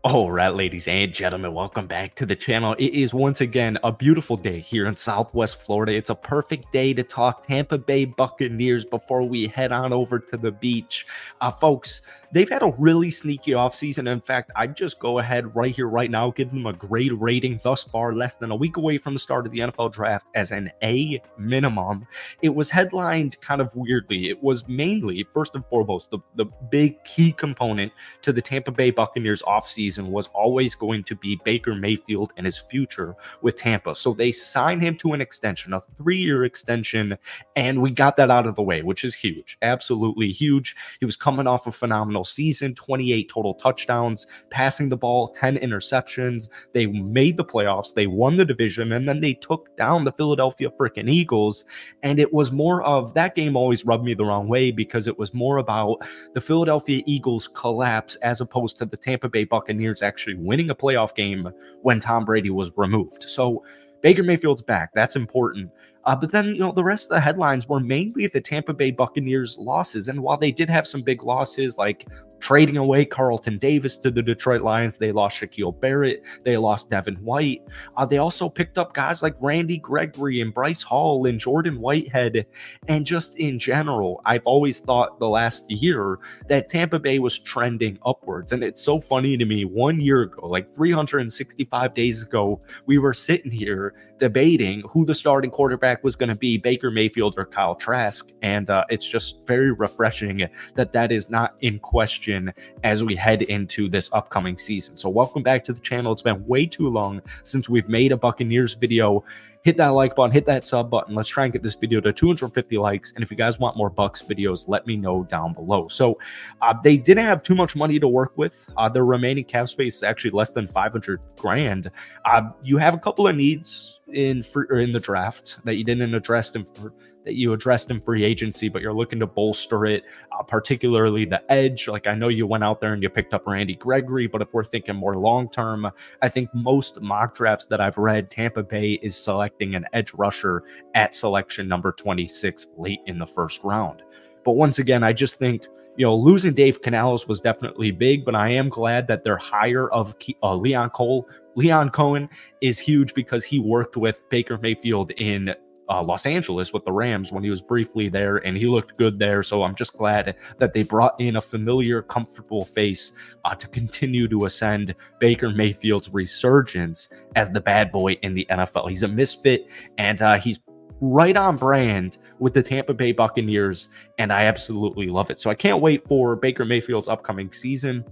All right, ladies and gentlemen, welcome back to the channel. It is once again a beautiful day here in Southwest Florida. It's a perfect day to talk Tampa Bay Buccaneers before we head on over to the beach. Folks, they've had a really sneaky offseason. In fact, I'd just go ahead right here, right now, give them a grade rating thus far, less than a week away from the start of the NFL draft, as an A minimum. It was headlined kind of weirdly. It was mainly, first and foremost, the big key component to the Tampa Bay Buccaneers offseason was always going to be Baker Mayfield and his future with Tampa. So they signed him to an extension, a 3-year extension, and we got that out of the way, which is huge, absolutely huge. He was coming off a phenomenal season, 28 total touchdowns, passing the ball, 10 interceptions. They made the playoffs, they won the division, and then they took down the Philadelphia freaking Eagles. And it was more of, that game always rubbed me the wrong way because it was more about the Philadelphia Eagles collapse as opposed to the Tampa Bay Buccaneers actually winning a playoff game when Tom Brady was removed. So Baker Mayfield's back. That's important. But then, the rest of the headlines were mainly the Tampa Bay Buccaneers losses. And while they did have some big losses, like trading away Carlton Davis to the Detroit Lions, they lost Shaquille Barrett, they lost Devin White. They also picked up guys like Randy Gregory and Bryce Hall and Jordan Whitehead. And just in general, I've always thought the last year that Tampa Bay was trending upwards. And it's so funny to me, 1 year ago, like 365 days ago, we were sitting here debating who the starting quarterback was going to be, Baker Mayfield or Kyle Trask. And it's just very refreshing that that is not in question as we head into this upcoming season. So welcome back to the channel. It's been way too long since we've made a Buccaneers video. Hit that like button, hit that sub button. Let's try and get this video to 250 likes. And if you guys want more Bucks videos, let me know down below. So they didn't have too much money to work with. Their remaining cap space is actually less than 500 grand. You have a couple of needs in the draft that you didn't address that you addressed in free agency, but you're looking to bolster it, particularly the edge. Like, I know you went out there and you picked up Randy Gregory, but if we're thinking more long-term, I think most mock drafts that I've read, Tampa Bay is selecting an edge rusher at selection number 26 late in the first round. But once again, I just think, losing Dave Canales was definitely big, but I am glad that their hire of Leon Cohen is huge because he worked with Baker Mayfield in Los Angeles with the Rams when he was briefly there, and he looked good there. So I'm just glad that they brought in a familiar, comfortable face to continue to ascend Baker Mayfield's resurgence as the bad boy in the NFL. He's a misfit, and he's right on brand with the Tampa Bay Buccaneers, and I absolutely love it. So I can't wait for Baker Mayfield's upcoming season.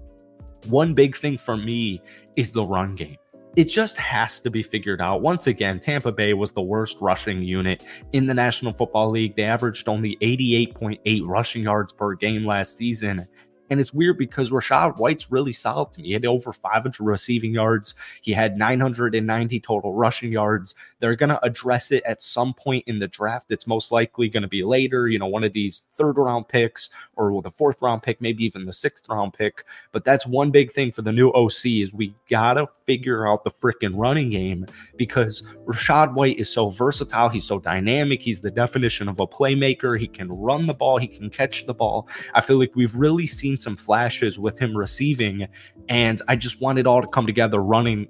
One big thing for me is the run game. It just has to be figured out. Once again, Tampa Bay was the worst rushing unit in the National Football League. They averaged only 88.8 rushing yards per game last season. And it's weird because Rachaad White's really solid to me. He had over 500 receiving yards. He had 990 total rushing yards. They're going to address it at some point in the draft. It's most likely going to be later, one of these third-round picks or the fourth-round pick, maybe even the sixth-round pick. But that's one big thing for the new OC is we got to figure out the freaking running game because Rachaad White is so versatile. He's so dynamic. He's the definition of a playmaker. He can run the ball. He can catch the ball. I feel like we've really seen some flashes with him receiving, and I just want it all to come together running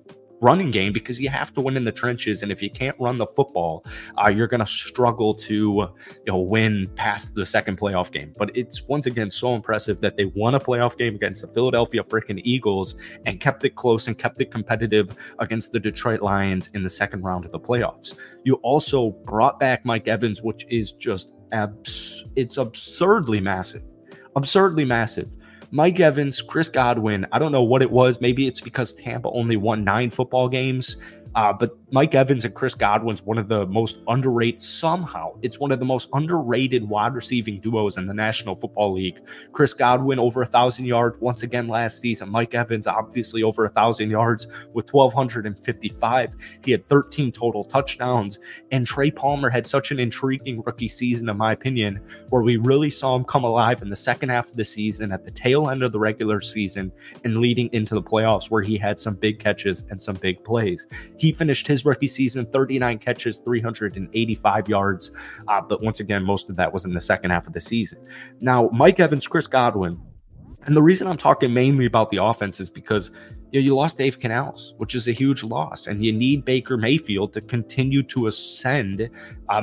game because you have to win in the trenches, and if you can't run the football, you're going to struggle to win past the second playoff game. But it's once again so impressive that they won a playoff game against the Philadelphia freaking Eagles and kept it close and kept it competitive against the Detroit Lions in the second round of the playoffs. You also brought back Mike Evans, which is just it's absurdly massive. Mike Evans, Chris Godwin, I don't know what it was. Maybe it's because Tampa only won 9 football games. But Mike Evans and Chris Godwin's one of the most underrated, it's one of the most underrated wide receiving duos in the National Football League. Chris Godwin over 1,000 yards once again last season. Mike Evans obviously over 1,000 yards with 1,255. He had 13 total touchdowns. And Trey Palmer had such an intriguing rookie season, in my opinion, where we really saw him come alive in the second half of the season, at the tail end of the regular season, and leading into the playoffs, where he had some big catches and some big plays. He finished his rookie season 39 catches, 385 yards. But once again, most of that was in the second half of the season. Now, Mike Evans, Chris Godwin, and the reason I'm talking mainly about the offense is because You lost Dave Canales, which is a huge loss, and you need Baker Mayfield to continue to ascend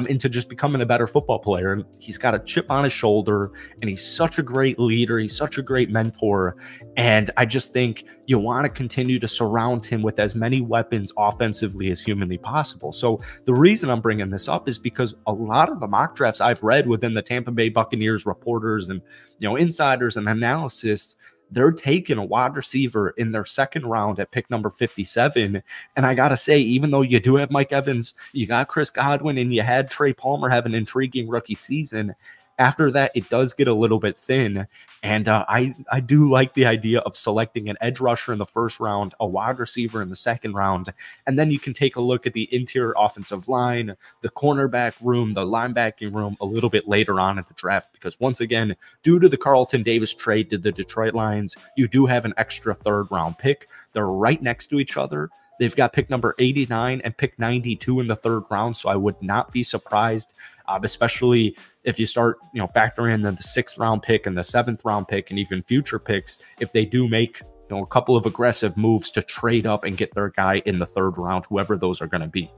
into just becoming a better football player. And he's got a chip on his shoulder, and he's such a great leader. He's such a great mentor. And I just think you want to continue to surround him with as many weapons offensively as humanly possible. So the reason I'm bringing this up is because a lot of the mock drafts I've read within the Tampa Bay Buccaneers reporters and insiders and analysts, they're taking a wide receiver in their second round at pick number 57. And I got to say, even though you do have Mike Evans, you got Chris Godwin, and you had Trey Palmer have an intriguing rookie season, after that, it does get a little bit thin. And I do like the idea of selecting an edge rusher in the first round, a wide receiver in the second round, and then you can take a look at the interior offensive line, the cornerback room, the linebacking room a little bit later on in the draft. Because once again, due to the Carlton Davis trade to the Detroit Lions, you do have an extra third-round pick. They're right next to each other. They've got pick number 89 and pick 92 in the third round, so I would not be surprised, especially if you start, factoring in the sixth round pick and the seventh round pick and even future picks, if they do make, a couple of aggressive moves to trade up and get their guy in the third round, whoever those are going to be.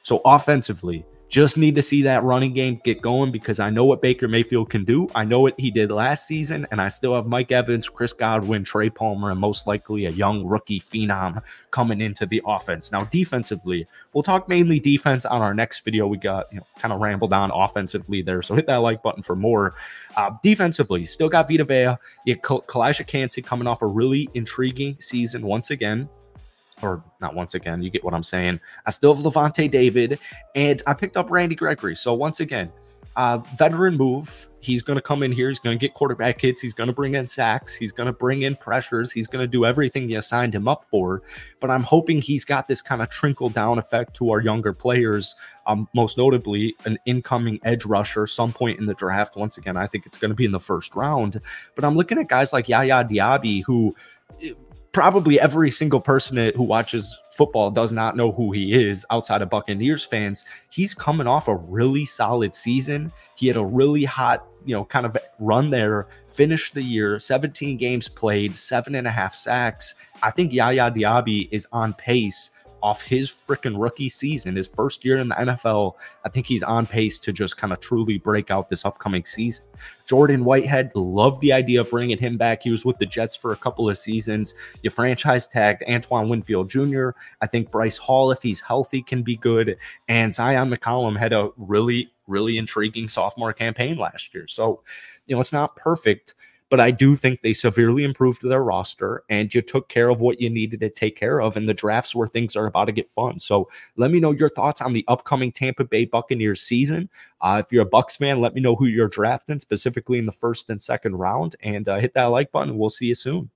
So offensively, just need to see that running game get going, because I know what Baker Mayfield can do. I know what he did last season, and I still have Mike Evans, Chris Godwin, Trey Palmer, and most likely a young rookie phenom coming into the offense. Now, defensively, we'll talk mainly defense on our next video. We got, kind of rambled on offensively there, so hit that like button for more. Defensively, still got Vita Vea. You got Kalijah Kancey coming off a really intriguing season once again. Or not once again, you get what I'm saying. I still have Levante David, and I picked up Randy Gregory. So once again, veteran move. He's going to come in here. He's going to get quarterback hits. He's going to bring in sacks. He's going to bring in pressures. He's going to do everything you signed him up for. But I'm hoping he's got this kind of trickle down effect to our younger players, most notably an incoming edge rusher some point in the draft. Once again, I think it's going to be in the first round. But I'm looking at guys like Yaya Diaby, who probably every single person who watches football does not know who he is outside of Buccaneers fans. He's coming off a really solid season. He had a really hot, kind of run there, finished the year, 17 games played, 7.5 sacks. I think Yaya Diaby is on pace off his freaking rookie season, his first year in the NFL. I think he's on pace to just kind of truly break out this upcoming season. Jordan Whitehead, love the idea of bringing him back. He was with the Jets for a couple of seasons. You franchise tagged Antoine Winfield Jr. I think Bryce Hall, if he's healthy, can be good. And Zion McCollum had a really, really intriguing sophomore campaign last year. So, it's not perfect, but I do think they severely improved their roster, and you took care of what you needed to take care of in the drafts where things are about to get fun. So let me know your thoughts on the upcoming Tampa Bay Buccaneers season. If you're a Bucs fan, let me know who you're drafting, specifically in the first and second round, and hit that like button. We'll see you soon.